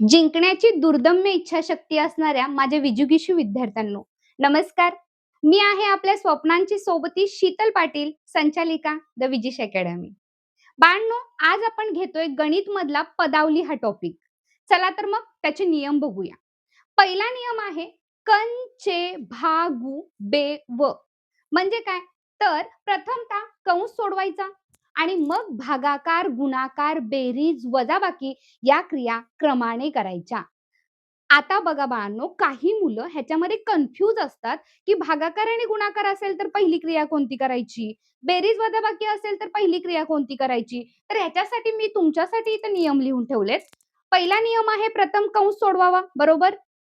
जिंकण्याची दुर्दम्य इच्छाशक्ती असणाऱ्या माझ्या विजुगिषू विद्यार्थ्यांनो, नमस्कार. मी आहे आपल्या स्वप्नांची सोबती शीतल पाटील, संचालिका द विजिश अकॅडमी. बाळांनो, आज आपण घेतोय गणित मधला पदावली हा टॉपिक. चला तर मग त्याचे नियम बघूया. पहिला नियम आहे कंचे भागू बे व. म्हणजे काय? तर प्रथमतः कंस सोडवायचा आणि मग भागाकार, गुणाकार, बेरीज, वजाबाकी या क्रिया क्रमाने करायच्या. आता बघा बाळांनो, काही मुलं ह्याच्यामध्ये कन्फ्यूज असतात, की भागाकार आणि गुणाकार असेल तर पहिली क्रिया कोणती करायची? बेरीज वजाबाकी असेल तर पहिली क्रिया कोणती करायची? तर ह्याच्यासाठी मी तुमच्यासाठी इथे नियम लिहून ठेवलेत. पहिला नियम आहे प्रथम कंस सोडवावा, बरोबर?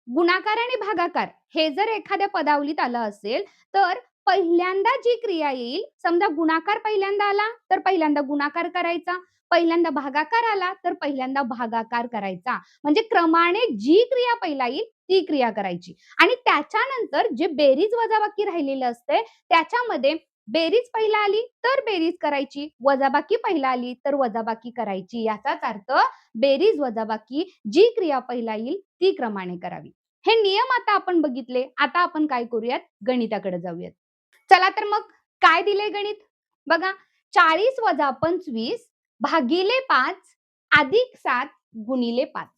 गुणाकार आणि भागाकार हे जर एखाद्या पदावलीत आलं असेल, तर पहिल्यांदा जी क्रिया येईल, समजा गुणाकार पहिल्यांदा आला, तर पहिल्यांदा गुणाकार करायचा. पहिल्यांदा भागाकार आला, तर पहिल्यांदा भागाकार करायचा. म्हणजे क्रमाने जी क्रिया पहिला येईल ती क्रिया करायची आणि त्याच्यानंतर जे बेरीज वजाबाकी राहिलेलं असते त्याच्यामध्ये बेरीज पहिला आली तर बेरीज करायची, वजाबाकी पहिला आली तर वजाबाकी करायची. याचाच अर्थ बेरीज वजाबाकी जी क्रिया पहिला येईल ती क्रमाने करावी. हे नियम आता आपण बघितले. आता आपण काय करूयात? गणिताकडे जाऊयात. चला तर मग काय दिले गणित बघा. 40 वजा 25 भागिले 5 अधिक 7 गुणिले 5.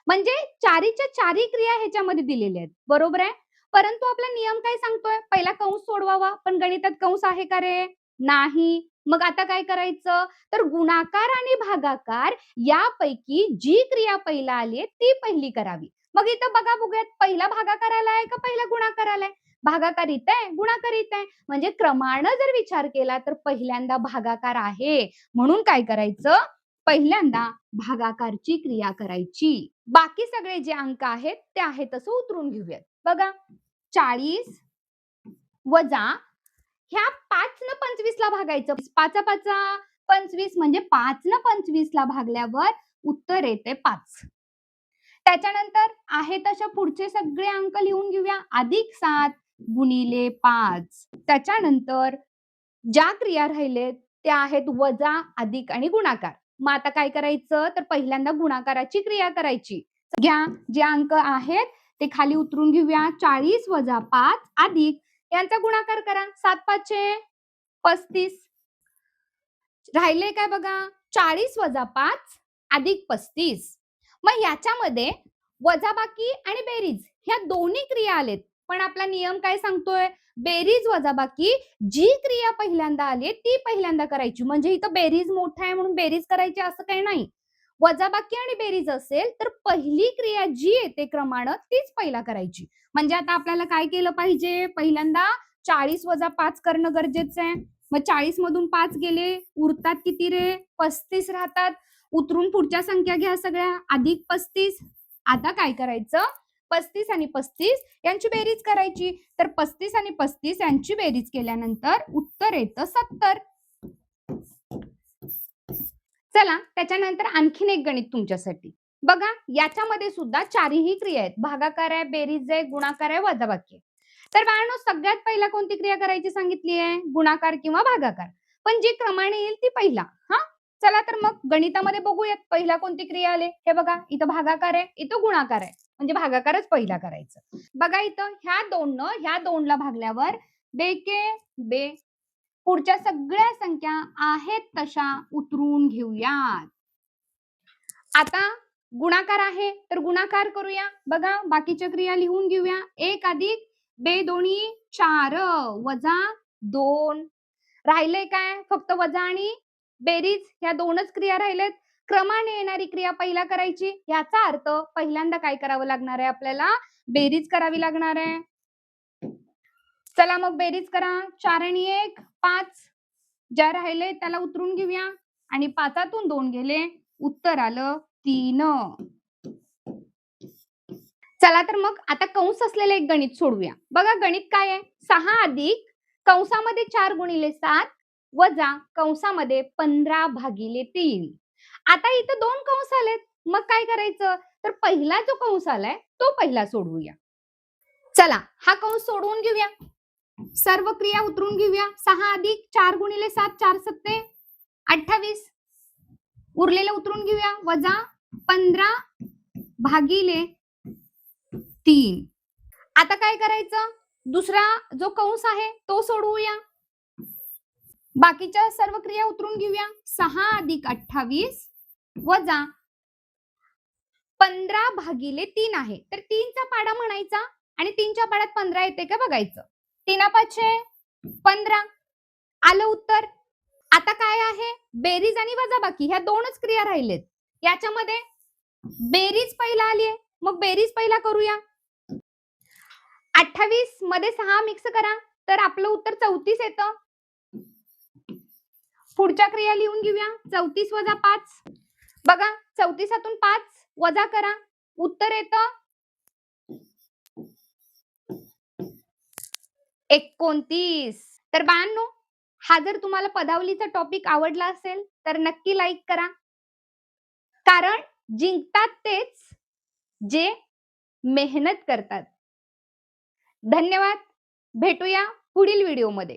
म्हणजे चारीच्या चारी क्रिया ह्याच्यामध्ये दिलेल्या आहेत, बरोबर आहे. परंतु आपला नियम काय सांगतोय? पहिला कंस सोडवावा. पण गणितात कंस आहे का रे? नाही. मग आता काय करायचं? तर गुणाकार आणि भागाकार यापैकी जी क्रिया पहिला आली ती पहिली करावी. मग इथं बघा बघूयात, पहिला भागाकार आलाय का पहिला गुणाकार आलाय? भागाकार इथं आहे, गुणाकार इथं आहे. म्हणजे क्रमानं जर विचार केला तर पहिल्यांदा भागाकार आहे. म्हणून काय करायचं? पहिल्यांदा भागाकारची क्रिया करायची. बाकी सगळे जे अंक आहेत ते आहे तसं उतरून घेऊयात. बघा, 40 वजा ह्या 5 न 25 ला भागायचं. 5 5 25 म्हणजे 5 न 25 ला भागल्यावर उत्तर येते 5. त्याच्यानंतर आहे तशा पुढचे सगळे अंक लिहून घेऊया. अधिक 7 गुणिले 5. त्याच्यानंतर ज्या क्रिया राहिलेत त्या आहेत वजा, अधिक आणि गुणाकार. मग आता काय करायचं? तर पहिल्यांदा गुणाकाराची क्रिया करायची. घ्या, जे अंक आहेत ते खाली उतरून घेऊया. 40 वजा 5 अधिक यांचा गुणाकार करा. 7 5 35. राहिले काय बघा? 40 वजा 5 अधिक 35. मग याच्यामध्ये वजाबाकी आणि बेरीज ह्या दोन्ही क्रिया आलेत. पण आपला नियम काय सांगतोय? बेरीज वजाबाकी जी क्रिया पहिल्यांदा आली ती पहिल्यांदा करायची. म्हणजे इथं बेरीज मोठा आहे म्हणून बेरीज करायची असं काही नाही. वजाबाकी आणि बेरीज असेल तर पहिली क्रिया जी येते क्रमानं तीच पहिला करायची. म्हणजे आता आपल्याला काय केलं पाहिजे? पहिल्यांदा 40 वजा 5 करणं गरजेचं आहे. मग 40 मधून 5 गेले, उरतात किती रे? 35 राहतात. उतरून पुढच्या संख्या घ्या सगळ्या. अधिक 35. आता काय करायचं? 35 आणि 35 यांची बेरीज करायची. तर 35 आणि 35 यांची बेरीज केल्यानंतर उत्तर येतं 70. चला, त्याच्यानंतर आणखीन एक गणित तुमच्यासाठी. बघा, याच्यामध्ये सुद्धा चारही क्रिया आहेत. भागाकार आहे, बेरीज आहे, गुणाकार आहे, वजाबाकी आहे. तर बाळांनो, सगळ्यात पहिला कोणती क्रिया करायची सांगितली आहे? गुणाकार किंवा भागाकार. पण जी क्रमाने येईल ती पहिला. हा, चला तर मग गणितामध्ये बघूयात पहिला कोणती क्रिया आली. हे बघा, इथं भागाकार आहे, इथं गुणाकार आहे. म्हणजे भागाकारच पहिला करायचं. बघा इथं ह्या दोनला भागल्यावर बेके बे. पुढच्या सगळ्या संख्या आहेत तशा उतरून घेऊयात. आता गुणाकार आहे तर गुणाकार करूया. बघा, बाकीच्या क्रिया लिहून घेऊया. 1 अधिक बे दोन्ही 4 वजा 2. राहिलंय काय? फक्त वजा आणि बेरीज ह्या दोनच क्रिया राहिलेत. क्रमाने येणारी क्रिया पहिला करायची. याचा अर्थ पहिल्यांदा काय करावं लागणार आहे? आपल्याला बेरीज करावी लागणार आहे. चला मग बेरीज करा. 4 आणि 1 5. ज्या राहिले त्याला उतरून घेऊया आणि 5तून 2 गेले, उत्तर आलं 3. चला तर मग आता कंस असलेलं एक गणित सोडूया. बघा, गणित काय आहे? 6 अधिक कंसामध्ये 4 गुणिले 7 वजा कंसामध्ये 15 भागिले 3. आता इथं 2 कंस आलेत. मग काय करायचं? तर पहिला जो कंस आलाय तो पहिला सोडवूया. चला, हा कंस सोडवून घेऊया. सर्व क्रिया उतरून घेऊया. 6 अधिक 4 गुणिले 7 4 सत्ते 28. उरलेलं उतरून घेऊया. वजा 15 भागिले 3. आता काय करायचं, दुसरा जो कंस आहे तो सोडवूया, बाकीच्या सर्व क्रिया उतरून घेऊया. 6 अधिक 28 वजा 15 भागिले 3 आहे, तर 3चा पाडा म्हणायचा आणि 3च्या पाड्यात 15 येते का बघायचं. 3×5 = 15. आलं उत्तर. आता काय आहे, बेरीज आणि वजाबाकी ह्या दोनच क्रिया राहिलेत. याच्यामध्ये बेरीज पहिला आली आहे, मग बेरीज पहिला करूया. 28 मध्ये 6 मिक्स करा तर आपलं उत्तर 34 येतं. पुढच्या क्रिया लिहून घेऊया. 34 वजा 5. बघा 34 5 वजा करा, उत्तर येतं 29. तर बाळांनो, हा जर तुम्हाला पदावलीचा टॉपिक आवडला असेल तर नक्की लाईक करा. कारण जिंकतात तेच जे मेहनत करतात. धन्यवाद. भेटूया पुढील व्हिडिओमध्ये.